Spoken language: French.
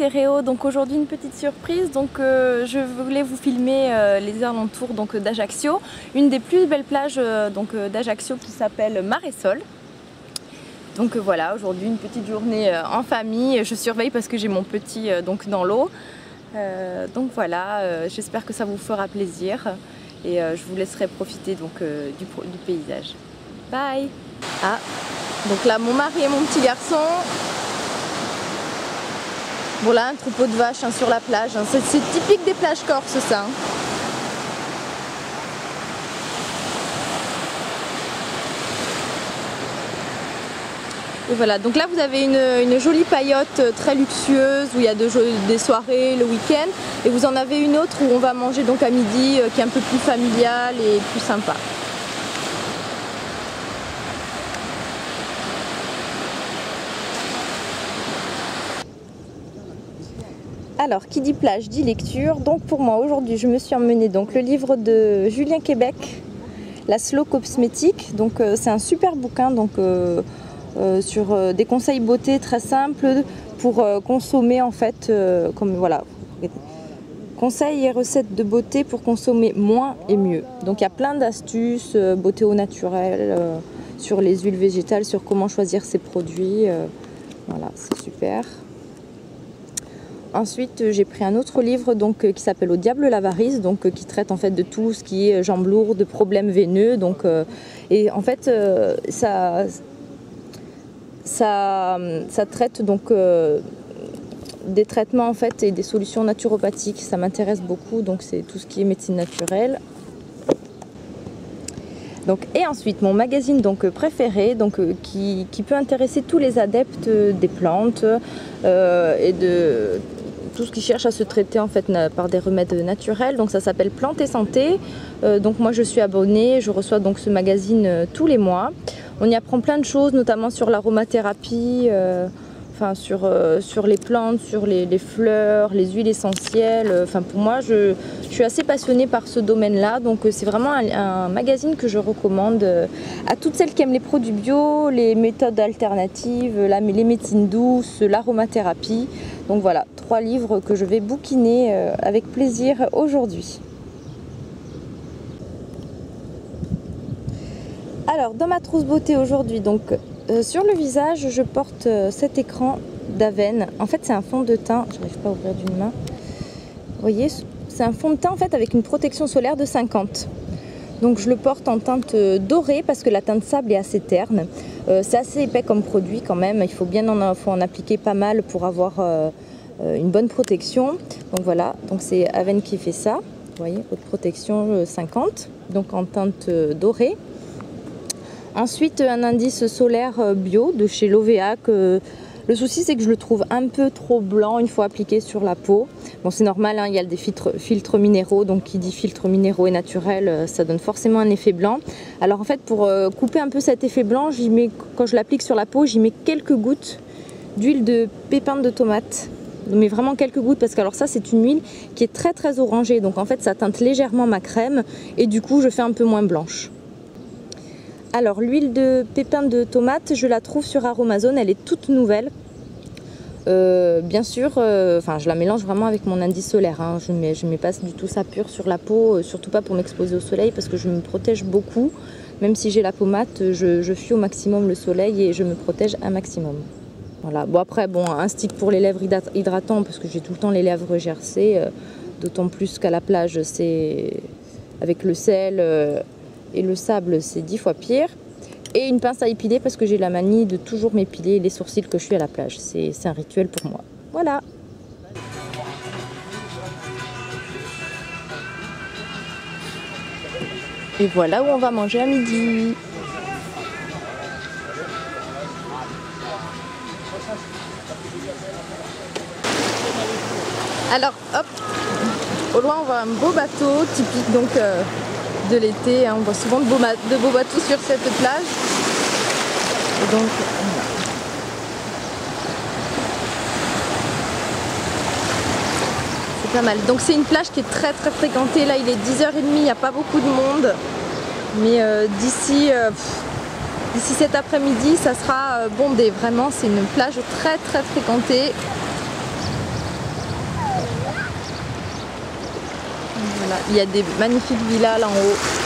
c'est Réo. Donc aujourd'hui une petite surprise. Donc je voulais vous filmer les alentours d'Ajaccio, une des plus belles plages d'Ajaccio qui s'appelle Maresol. Donc voilà, aujourd'hui une petite journée en famille. Je surveille parce que j'ai mon petit dans l'eau. Donc voilà, j'espère que ça vous fera plaisir et je vous laisserai profiter du paysage. Bye. Ah, donc là mon mari et mon petit garçon. Voilà, un troupeau de vaches sur la plage. C'est typique des plages corses, ça. Et voilà, donc là vous avez une jolie paillote très luxueuse où il y a des soirées le week-end. Et vous en avez une autre où on va manger à midi qui est un peu plus familiale et plus sympa. Alors, qui dit plage, dit lecture. Donc pour moi, aujourd'hui, je me suis emmenée le livre de Julien Québec, La Slow Cosmétique. Donc c'est un super bouquin sur des conseils beauté très simples pour consommer en fait, conseils et recettes de beauté pour consommer moins et mieux. Donc il y a plein d'astuces, beauté au naturel, sur les huiles végétales, sur comment choisir ses produits. Voilà, c'est super. Ensuite, j'ai pris un autre livre qui s'appelle Au diable l'avarice, qui traite en fait de tout ce qui est jambes lourdes, problèmes veineux. Et en fait, ça traite des traitements en fait et des solutions naturopathiques. Ça m'intéresse beaucoup, donc c'est tout ce qui est médecine naturelle. Et ensuite mon magazine préféré qui peut intéresser tous les adeptes des plantes et de tout ce qui cherche à se traiter en fait par des remèdes naturels. Donc ça s'appelle Plantes et Santé. Moi je suis abonnée, je reçois ce magazine tous les mois. On y apprend plein de choses, notamment sur l'aromathérapie, sur les plantes, sur les fleurs, les huiles essentielles. Pour moi, je suis assez passionnée par ce domaine-là. Donc c'est vraiment un magazine que je recommande à toutes celles qui aiment les produits bio, les méthodes alternatives, les médecines douces, l'aromathérapie. Donc voilà, 3 livres que je vais bouquiner avec plaisir aujourd'hui. Alors, dans ma trousse beauté aujourd'hui, sur le visage, je porte cet écran d'Aven. En fait, c'est un fond de teint, je n'arrive pas à ouvrir d'une main. Vous voyez, c'est un fond de teint en fait avec une protection solaire de 50. Donc je le porte en teinte dorée parce que la teinte sable est assez terne. C'est assez épais comme produit quand même, il faut en appliquer pas mal pour avoir une bonne protection. Donc voilà, c'est Aven qui fait ça. Vous voyez, haute protection 50, en teinte dorée. Ensuite, un indice solaire bio de chez Lovea. Le souci, c'est que je le trouve un peu trop blanc une fois appliqué sur la peau. Bon, c'est normal, il y a des filtres minéraux, donc qui dit filtre minéraux et naturel, ça donne forcément un effet blanc. Alors en fait, pour couper un peu cet effet blanc, quand je l'applique sur la peau, j'y mets quelques gouttes d'huile de pépins de tomate. Mais vraiment quelques gouttes parce que ça c'est une huile qui est très très orangée. Donc en fait, ça teinte légèrement ma crème et du coup, je fais un peu moins blanche. Alors l'huile de pépins de tomate, je la trouve sur Aromazone, elle est toute nouvelle. Bien sûr, je la mélange vraiment avec mon indice solaire. Je mets pas du tout ça pur sur la peau, surtout pas pour m'exposer au soleil parce que je me protège beaucoup. Même si j'ai la peau mate, je fuis au maximum le soleil et je me protège un maximum. Voilà. Bon après, un stick pour les lèvres hydratant parce que j'ai tout le temps les lèvres gercées, d'autant plus qu'à la plage, c'est avec le sel. Et le sable, c'est 10 fois pire. Et une pince à épiler parce que j'ai la manie de toujours m'épiler les sourcils que je suis à la plage. C'est un rituel pour moi. Voilà. Et voilà où on va manger à midi. Alors, hop, au loin, on voit un beau bateau typique de l'été, on voit souvent de beaux bateaux sur cette plage. Et donc, c'est pas mal. Donc c'est une plage qui est très très fréquentée. Là il est 10h30, il n'y a pas beaucoup de monde. Mais d'ici cet après-midi, ça sera bondé. Vraiment, c'est une plage très très fréquentée. Voilà, il y a des magnifiques villas là en haut.